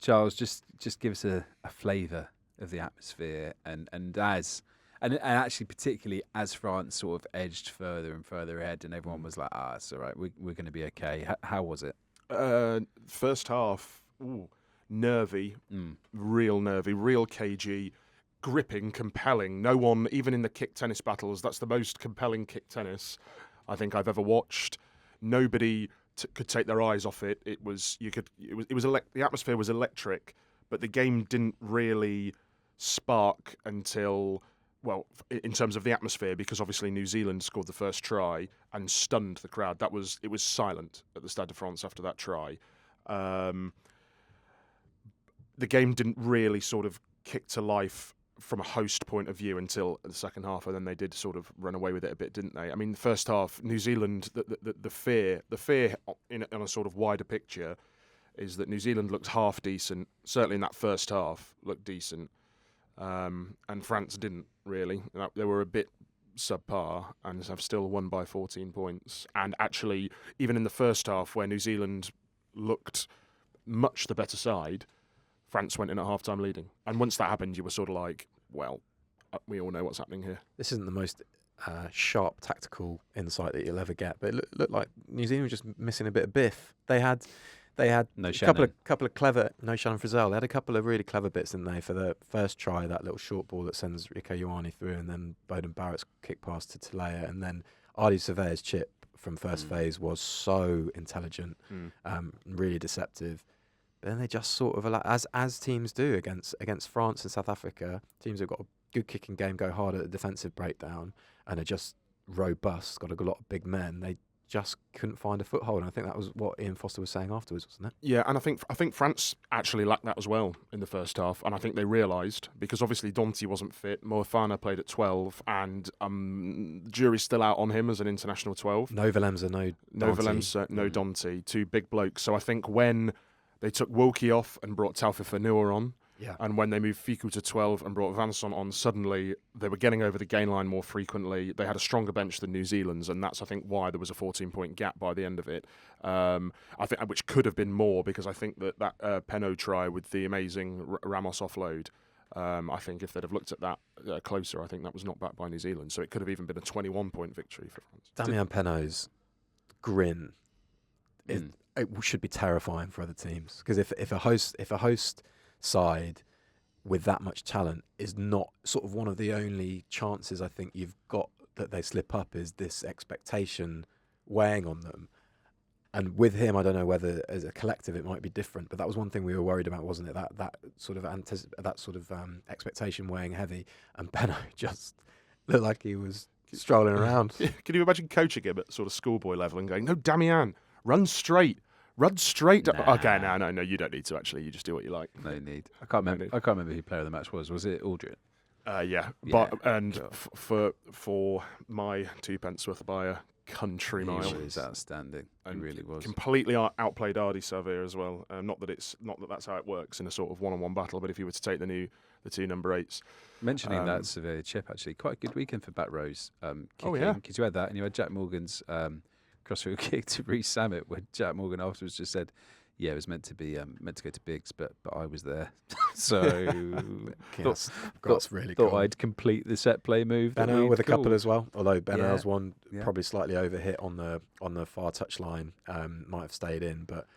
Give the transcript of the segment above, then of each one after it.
Charles, just give us a flavour of the atmosphere, and actually particularly as France sort of edged further and further ahead, and everyone was like, it's all right, we're going to be okay. How was it? First half, nervy, real nervy, real cagey, gripping, compelling. No one, even in the kick tennis battles, that's the most compelling kick tennis I think I've ever watched. Nobody could take their eyes off it. The atmosphere was electric, but the game didn't really spark until, well, in terms of the atmosphere, because obviously New Zealand scored the first try and stunned the crowd. It was silent at the Stade de France after that try. The game didn't really sort of kick to life from a host point of view until the second half, and then they did sort of run away with it a bit, didn't they? I mean, the first half, New Zealand, the fear in a sort of wider picture is that New Zealand looked half decent, certainly in that first half, looked decent, and France didn't really. They were a bit subpar and have still won by 14 points. And actually, even in the first half, where New Zealand looked much the better side, France went in at half-time leading. And once that happened, you were sort of like, well, we all know what's happening here. This isn't the most sharp tactical insight that you'll ever get, but it looked like New Zealand were just missing a bit of biff. They had no a couple of clever, no Shannon Frizzell. They had a couple of really clever bits, didn't they? For the first try, that little short ball that sends Rieko Ioane through, and then Bowden Barrett's kick pass to Talea, and then Adi Surveyor's chip from first phase was so intelligent, really deceptive. But then they just sort of, as teams do against France and South Africa, teams that have got a good kicking game, go hard at the defensive breakdown, and are just robust, got a lot of big men. They just couldn't find a foothold, and I think that was what Ian Foster was saying afterwards, wasn't it? Yeah, and I think France actually lacked that as well in the first half, and I think they realised, because obviously Donty wasn't fit, Moefana played at 12, and the jury's still out on him as an international 12. No Willemse, no Donty, two big blokes. So I think when they took Wilkie off and brought Taufifa Noor on, and when they moved Fiku to 12 and brought Vincent on, suddenly they were getting over the gain line more frequently. They had a stronger bench than New Zealand's, and that's, I think, why there was a 14-point gap by the end of it. I think, which could have been more, because I think that Penaud try with the amazing Ramos offload, I think if they'd have looked at that closer, I think that was not backed by New Zealand. So it could have even been a 21-point victory for France. Damian Penaud's grin, it should be terrifying for other teams, because if a host side with that much talent is not sort of one of the only chances I think you've got that they slip up, is this expectation weighing on them. And with him, I don't know whether as a collective it might be different, but that was one thing we were worried about, wasn't it? That sort of expectation weighing heavy, and Penaud just looked like he was strolling around. Can you imagine coaching him at sort of schoolboy level and going, "No, Damian, run straight." Run straight. Nah. Okay, no, you don't need to actually. You just do what you like. No need. I can't remember who player of the match was. Was it Aldrin? Yeah. But for my 2 pence worth of buyer, country mile. He was outstanding. He really was. Completely outplayed Adi Surveyor as well. Not that that's how it works in a sort of one-on-one battle, but if you were to take the two number 8s. Mentioning that Surveyor chip, actually, quite a good weekend for back rows. Kicking, because you had that, and you had Jack Morgan's crossfield kick to Reece Samet, where Jack Morgan afterwards just said, "Yeah, it was meant to go to Biggs, but I was there." So thought I'd complete the set play move. Benno with a couple as well, although Benno's one probably slightly overhit on the far touchline, might have stayed in, but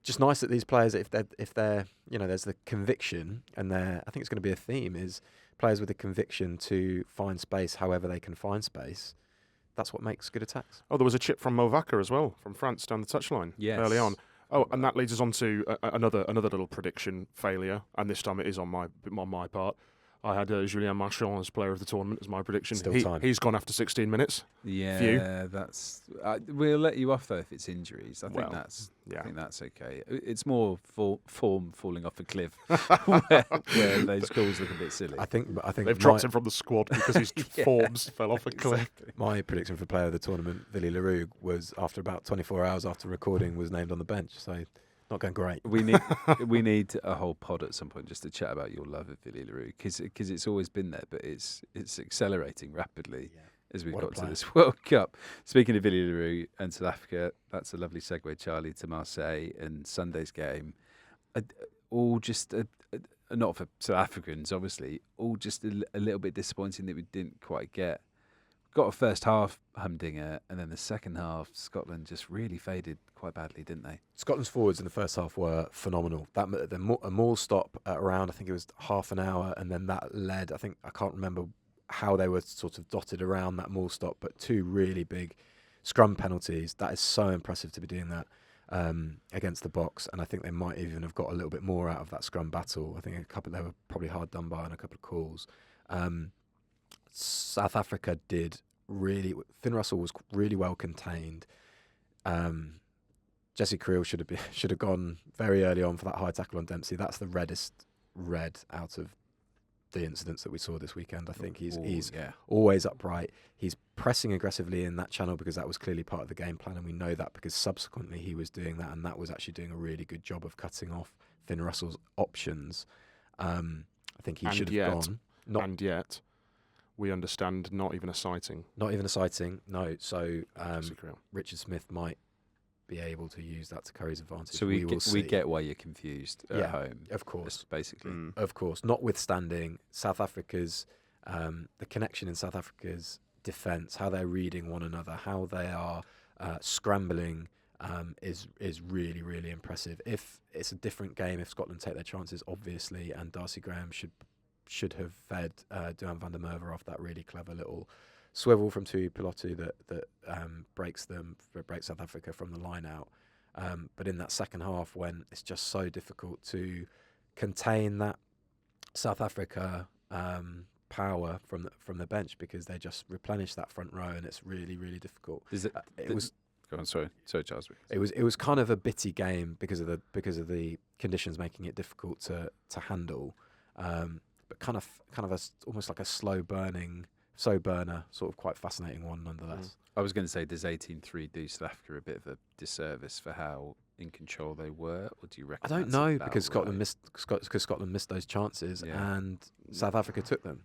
just nice that these players, if they're there's the conviction, and I think it's going to be a theme, is players with the conviction to find space however they can find space. That's what makes good attacks. Oh, there was a chip from Movaca as well, from France down the touchline early on. Oh, and that leads us on to another little prediction failure, and this time it is on my part. I had Julien Marchand as player of the tournament as my prediction. He's gone after 16 minutes. Yeah, that's. We'll let you off though if it's injuries. I think that's okay. It's more form falling off a cliff where those calls look a bit silly. I think they've dropped him from the squad because his forms fell off a cliff. My prediction for player of the tournament, Willy Leroux, was after about 24 hours after recording, was named on the bench. So. Not going great. We need a whole pod at some point just to chat about your love of Willy Leroux, because it's always been there, but it's accelerating rapidly as we've got to this World Cup. Speaking of Willy Leroux and South Africa, that's a lovely segue, Charlie, to Marseille and Sunday's game. all just not for South Africans, obviously, all just a little bit disappointing that we didn't quite get. Got a first half humdinger, and then the second half, Scotland just really faded quite badly, didn't they? Scotland's forwards in the first half were phenomenal. A maul stop at around, I think it was half an hour, and then that led, I can't remember how they were sort of dotted around that maul stop, but 2 really big scrum penalties. That is so impressive to be doing that against the Boks, and I think they might even have got a little bit more out of that scrum battle. I think they were probably hard done by on a couple of calls. South Africa did really. Finn Russell was really well contained. Jesse Creel should have gone very early on for that high tackle on Dempsey. That's the reddest red out of the incidents that we saw this weekend. I think he's always upright. He's pressing aggressively in that channel because that was clearly part of the game plan, and we know that because subsequently he was doing that, and that was actually doing a really good job of cutting off Finn Russell's options. I think he should have gone. And yet, we understand not even a sighting. Not even a sighting, no. So Richard Smith might be able to use that to Curry's advantage. So we get why you're confused at home. Of course. Basically. Of course. Notwithstanding South Africa's, the connection in South Africa's defence, how they're reading one another, how they are scrambling is really, really impressive. If it's a different game, if Scotland take their chances, obviously, and Darcy Graham should have fed Duhan van der Merwe off that really clever little swivel from Tui Pilotu that breaks South Africa from the line out. But in that second half, when it's just so difficult to contain that South Africa power from the bench because they just replenish that front row, and it's really, really difficult. Go on, sorry, Charles. It was kind of a bitty game because of the conditions making it difficult to handle. But kind of almost like a slow burner, sort of quite fascinating one nonetheless. I was going to say, does 18-3 do South Africa a bit of a disservice for how in control they were, or do you reckon? I don't know because Scotland missed those chances, and South Africa took them.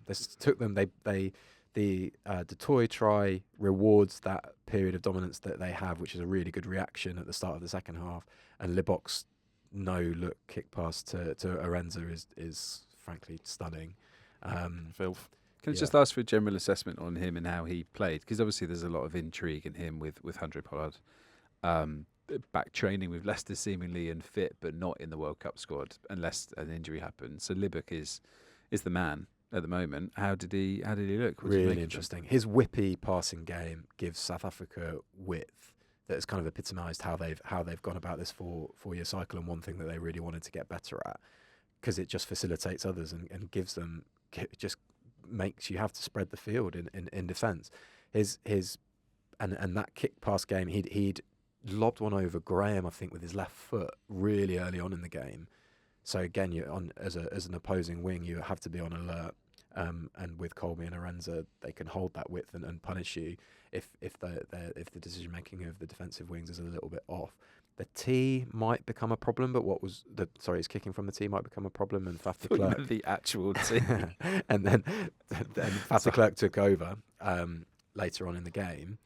The Toy try rewards that period of dominance that they have, which is a really good reaction at the start of the second half, and Libbok's no-look kick pass to Arenza is frankly stunning. Filth. Can I just ask for a general assessment on him and how he played? Because obviously there's a lot of intrigue in him with Handré Pollard back training with Leicester seemingly and fit, but not in the World Cup squad unless an injury happens. So Libbok is the man at the moment. How did he look? Really interesting. His whippy passing game gives South Africa width that has kind of epitomised how they've gone about this 4-year cycle, and one thing that they really wanted to get better at, because it just facilitates others and gives them, just makes you have to spread the field in defence. His that kick pass game, he'd lobbed one over Graham, I think, with his left foot really early on in the game. So again, as an opposing wing, you have to be on alert. And with Colby and Arenza, they can hold that width and punish you if the decision making of the defensive wings is a little bit off. The tee might become a problem, but his kicking from the tee might become a problem, and Faf de Klerk, the actual tee, and then Faf de Klerk took over later on in the game.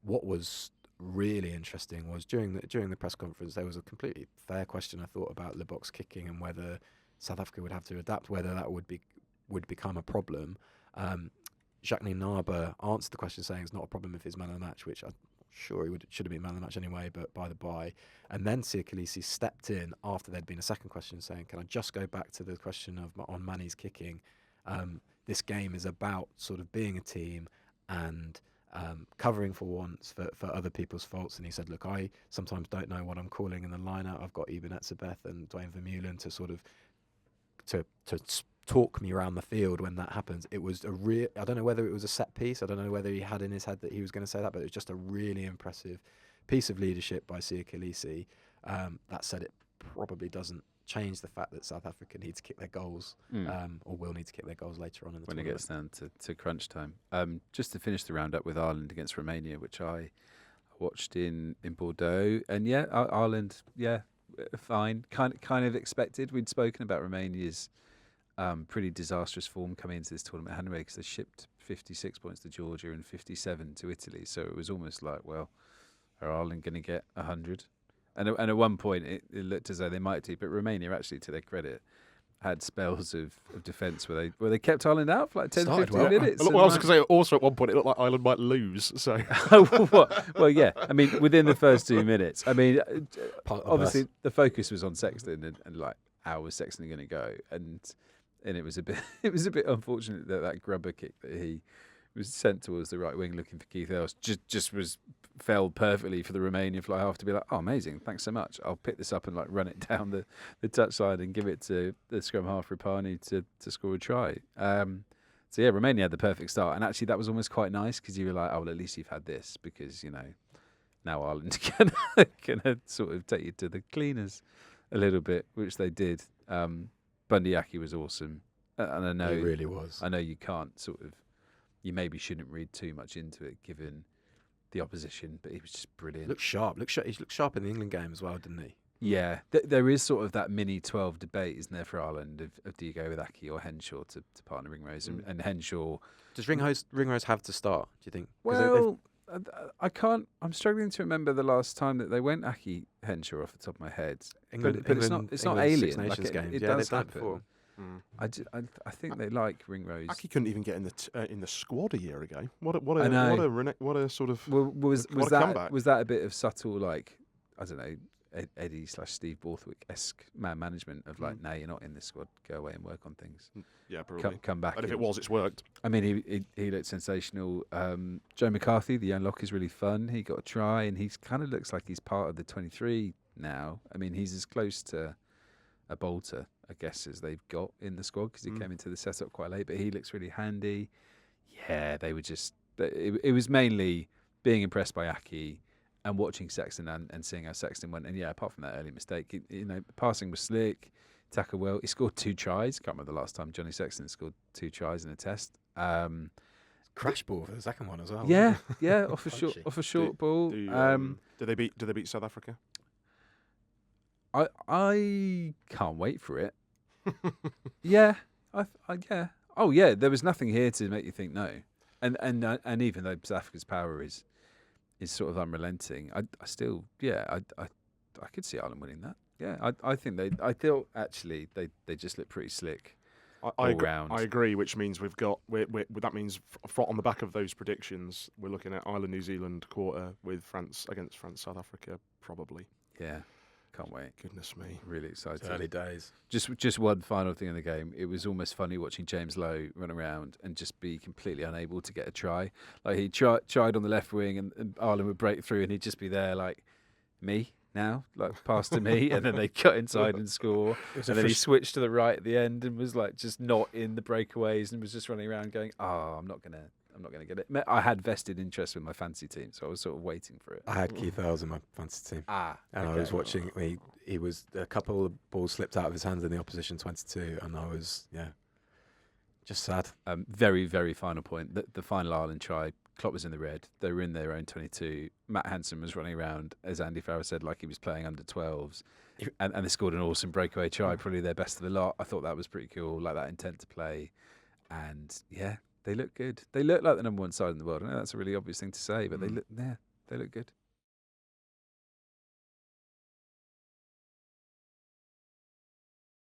What was really interesting was during the press conference, there was a completely fair question, I thought, about Libbok's kicking and whether South Africa would have to adapt, whether that would become a problem. Jacques Nienaber answered the question saying it's not a problem if he's man of the match, which I'm sure should have been man of the match anyway, but by the by. And then Siya Kolisi stepped in after there'd been a second question saying, can I just go back to the question on Manny's kicking? This game is about sort of being a team and covering for once for other people's faults. And he said, look, I sometimes don't know what I'm calling in the line-out. I've got Eben Etzebeth and Dwayne Vermeulen to sort of to talk me around the field when that happens. It was I don't know whether it was a set piece. I don't know whether he had in his head that he was going to say that, but it was just a really impressive piece of leadership by Siya Kolisi. That said, it probably doesn't change the fact that South Africa need to kick their goals, or will need to kick their goals later on in the tournament. When it gets down to crunch time. Just to finish the roundup with Ireland against Romania, which I watched in Bordeaux, and Ireland, fine, kind of expected. We'd spoken about Romania's pretty disastrous form coming into this tournament anyway, because they shipped 56 points to Georgia and 57 to Italy, so it was almost like, well, are Ireland going to get 100? And at one point, it looked as though they might do, but Romania, actually, to their credit, had spells of defence where they kept Ireland out for like 10, 15 minutes. Well, I was going to say, also at one point, it looked like Ireland might lose. So, well, yeah. I mean, within the first 2 minutes, I mean, obviously the focus was on Sexton and like how was Sexton going to go, and it was a bit unfortunate that grubber kick that he was sent towards the right wing looking for Keith Ellis just fell perfectly for the Romanian fly half to be like, oh, amazing, thanks so much. I'll pick this up and like run it down the touchline and give it to the scrum half Rapani to score a try. So yeah, Romania had the perfect start, and actually that was almost quite nice because you were like, oh, well, at least you've had this, because now Ireland can sort of take you to the cleaners a little bit, which they did. Bundyaki was awesome, and I know he really was. I know you can't you maybe shouldn't read too much into it given the opposition, but he was just brilliant. He looked sharp in the England game as well, didn't he? Yeah, there is sort of that mini 12 debate, isn't there, for Ireland of do you go with Aki or Henshaw to partner Ringrose, and Henshaw. Does Ringrose have to start, do you think? Well, I can't. I'm struggling to remember the last time that they went Aki Henshaw off the top of my head. England, it's not alien. Six Nations games. It yeah, does they've done it happen. before. I think they like Ringrose. Aki couldn't even get in the squad a year ago. What a sort of was what a comeback. Was that a bit of subtle, like, I don't know, Eddie/Steve Borthwick-esque man management of like, no, you're not in this squad, go away and work on things. Yeah, probably. Come back. And if it was, it's worked. I mean, he looked sensational. Joe McCarthy, the young lock, is really fun. He got a try, and he kind of looks like he's part of the 23 now. I mean, he's as close to a bolter, I guess, as they've got in the squad, because he came into the setup quite late, but he looks really handy. Yeah, they were just... It was mainly being impressed by Aki and watching Sexton and seeing how Sexton went. And yeah, apart from that early mistake, passing was slick, tackle well. He scored 2 tries. Can't remember the last time Johnny Sexton scored 2 tries in a test. Crash ball for the second one as well. Yeah, off a short ball. Did they beat South Africa? I can't wait for it. Yeah, yeah. Oh yeah, there was nothing here to make you think no. And even though South Africa's power is sort of unrelenting, I still, I could see Ireland winning that. Yeah, I think I feel actually they just look pretty slick. I agree, which means that means on the back of those predictions, we're looking at Ireland New Zealand quarter with France against France South Africa probably. Yeah. Can't wait. Goodness me. Really excited. It's early days. Just one final thing in the game. It was almost funny watching James Lowe run around and just be completely unable to get a try. Like he tried on the left wing and Ireland would break through and he'd just be there like, me now? Like, pass to me. And then they'd cut inside and score. And then he switched to the right at the end and was like just not in the breakaways and was just running around going, I'm not going to get it. I had vested interest with my fantasy team, so I was sort of waiting for it. I had Keith Ellis in my fantasy team. And okay. I was watching, he was, a couple of balls slipped out of his hands in the opposition 22, and I was, just sad. Very, very final point. The final Ireland try, Klopp was in the red. They were in their own 22. Matt Hansen was running around, as Andy Farrell said, like he was playing under 12s. And they scored an awesome breakaway try, probably their best of the lot. I thought that was pretty cool, like that intent to play. And, yeah. They look good. They look like the number 1 side in the world. I know that's a really obvious thing to say, but they look good.